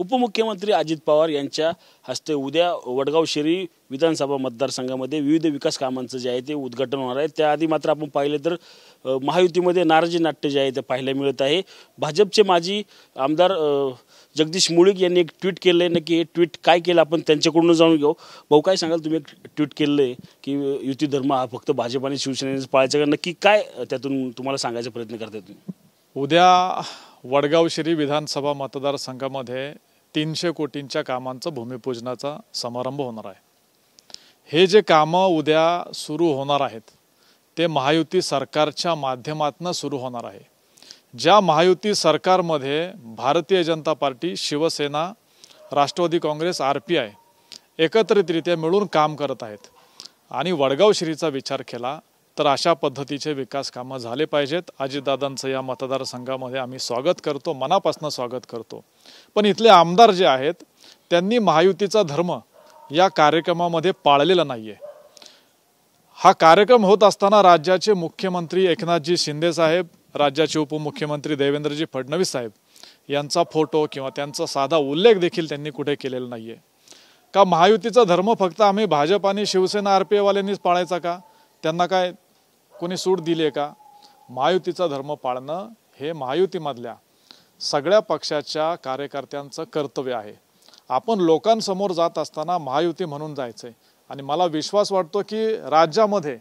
उपमुख्यमंत्री अजित पवार यांच्या हस्ते उद्या वडगाव शहरी विधानसभा मतदारसंघामध्ये विविध विकास कामांचं जे आहे ते उद्घाटन होणार आहे। त्याआधी मात्र आपण पाहिले तर महायुतीमध्ये नाराजी नाट्य जे आहे ते पाहायला मिळत आहे। भाजपचे माजी आमदार जगदीश मुळीक यांनी एक ट्विट केलं आहे। नक्की हे ट्विट काय केलं आपण त्यांच्याकडून जाणून घेऊ। भाऊ, काय सांगाल? तुम्ही एक ट्विट केलं आहे की युती धर्म हा फक्त भाजप आणि शिवसेनेनेच पाळायचा का? नक्की काय त्यातून तुम्हाला सांगायचा प्रयत्न करताय तुम्ही? उद्या वडगाव शहरी विधानसभा मतदारसंघामध्ये 300 कोटींच्या कामांचा भूमिपूजनाचा समारंभ होणार आहे। हे जे कामं उद्या सुरू होणार आहेत ते महायुती सरकारच्या माध्यमातून सुरू होणार आहे। ज्या महायुती सरकारमध्ये भारतीय जनता पार्टी, शिवसेना, राष्ट्रवादी काँग्रेस, RPI एकत्रितरित्या मिळून काम करत आहेत आणि वडगाव शहरीचा विचार केला तर अशा पद्धतीचे विकास कामं झाले पाहिजेत। अजितदादांचं या मतदारसंघामध्ये आम्ही स्वागत करतो, मनापासून स्वागत करतो। पण इथले आमदार जे आहेत त्यांनी महायुतीचा धर्म या कार्यक्रमामध्ये पाळलेला नाहीये। हा कार्यक्रम होत असताना राज्याचे मुख्यमंत्री एकनाथजी शिंदे साहेब, राज्याचे उपमुख्यमंत्री देवेंद्रजी फडणवीस साहेब यांचा फोटो किंवा त्यांचा साधा उल्लेख देखील त्यांनी कुठे केलेला नाहीये। का महायुतीचा धर्म फक्त आम्ही भाजप आणि शिवसेना RPI वाल्यांनीच पाळायचा का? त्यांना काय कोणी सूट दिली का? महायुतीचा धर्म पाळणं हे महायुतीमधल्या सगळ्या पक्षाच्या कार्यकर्त्यांचं कर्तव्य आहे। आपण लोकांसमोर जात असताना महायुती म्हणून जायचंय आणि मला विश्वास वाटतो की राज्यामध्ये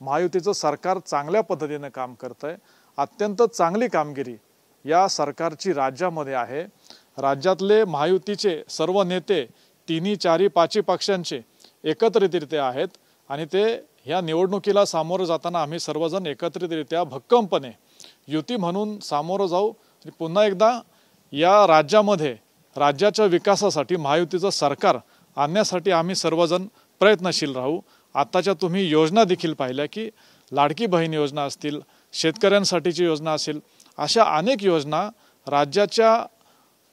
महायुतीचं सरकार चांगल्या पद्धतीने काम करतंय। अत्यंत चांगली कामगिरी या सरकारची राज्यामध्ये आहे। राज्यातले महायुतीचे सर्व नेते 3, 4, 5 पक्षांचे एकत्रितरित्या आहेत आणि ते ह्या निवडणुकीला सामोरं जाताना आम्ही सर्वजण एकत्रितरित्या भक्कमपणे युती म्हणून सामोरं जाऊ। पुन्हा एकदा या राज्यामध्ये राज्याच्या विकासासाठी महायुतीचं सरकार आणण्यासाठी आम्ही सर्वजण प्रयत्नशील राहू। आताच्या तुम्ही योजना देखील पाहिल्या की लाडकी बहीण योजना असतील, शेतकऱ्यांसाठीची योजना असेल, अशा अनेक योजना राज्याच्या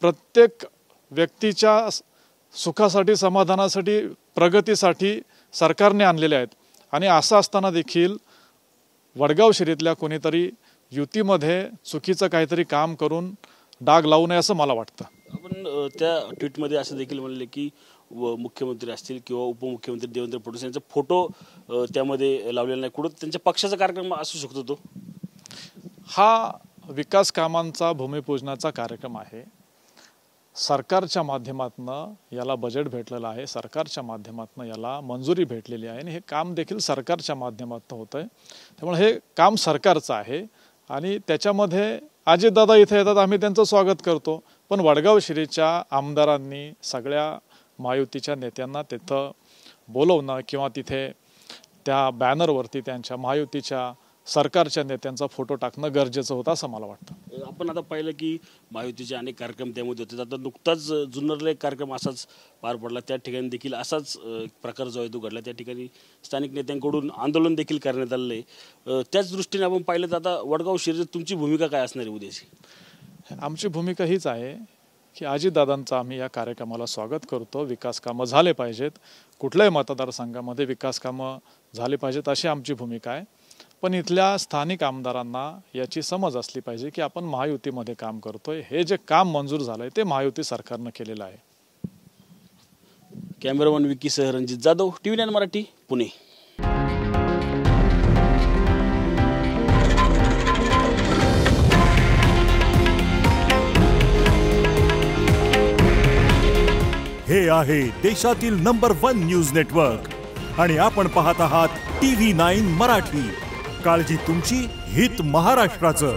प्रत्येक व्यक्तीच्या सुखासाठी, समाधानासाठी, प्रगतीसाठी सरकारने आणलेल्या आहेत। आणि असं असताना देखील वडगाव शहरीतल्या कोणीतरी युतीमध्ये चुकीचं काहीतरी काम करून डाग लावू नये असं मला वाटतं। आपण त्या ट्विटमध्ये असं देखील म्हणले की मुख्यमंत्री असतील किंवा उपमुख्यमंत्री देवेंद्र फडणवीस यांचा फोटो त्यामध्ये लावलेला नाही। कुठं त्यांच्या पक्षाचा कार्यक्रम असू शकतो तो? हा विकास कामांचा भूमिपूजनाचा कार्यक्रम आहे। सरकारच्या माध्यमातून याला बजेट भेटलेलं आहे, सरकारच्या माध्यमातून याला मंजुरी भेटलेली आहे आणि हे काम देखील सरकारच्या माध्यमातून होतंय। त्यामुळे हे काम सरकारचं आहे आणि त्याच्यामध्ये अजितदादा इथे येतात, आम्ही त्यांचं स्वागत करतो। पण वडगाव शहरीच्या आमदारांनी सगळ्या महायुतीच्या नेत्यांना तिथं बोलवणं किंवा तिथे त्या बॅनरवरती त्यांच्या महायुतीच्या सरकारच्या नेत्यांचा फोटो टाकणं गरजेचं होतं असं मला वाटतं। आपण आता पाहिलं की महायुतीचे अनेक कार्यक्रम त्यामध्ये होते। आता नुकताच जुन्नरला एक कार्यक्रम असाच पार पडला, त्या ठिकाणी देखील असाच प्रकार जो आहे तो घडला। त्या ठिकाणी स्थानिक नेत्यांकडून आंदोलन देखील करण्यात आलेलं आहे। त्याच दृष्टीने आपण पाहिलं तर आता वडगाव शहरीची तुमची भूमिका काय असणार आहे उद्याची? आमची भूमिका हीच आहे की अजितदादांचं आम्ही या कार्यक्रमाला स्वागत करतो। विकास कामं झाले पाहिजेत, कुठल्याही मतदारसंघामध्ये विकास कामं झाले पाहिजेत अशी आमची भूमिका आहे। पण इथल्या स्थानिक आमदारांना याची समज असली पाहिजे की आपण महायुतीमध्ये काम करतोय। हे जे काम मंजूर झालंय ते महायुती सरकारनं केलेलं आहे। कॅमेरामन विकी सह रणजित जाधव, TV9 मराठी, पुणे। हे आहे देशातील नंबर 1 न्यूज नेटवर्क आणि आपण पाहत आहात TV9 मराठी। काळजी तुमची, हित महाराष्ट्राचं।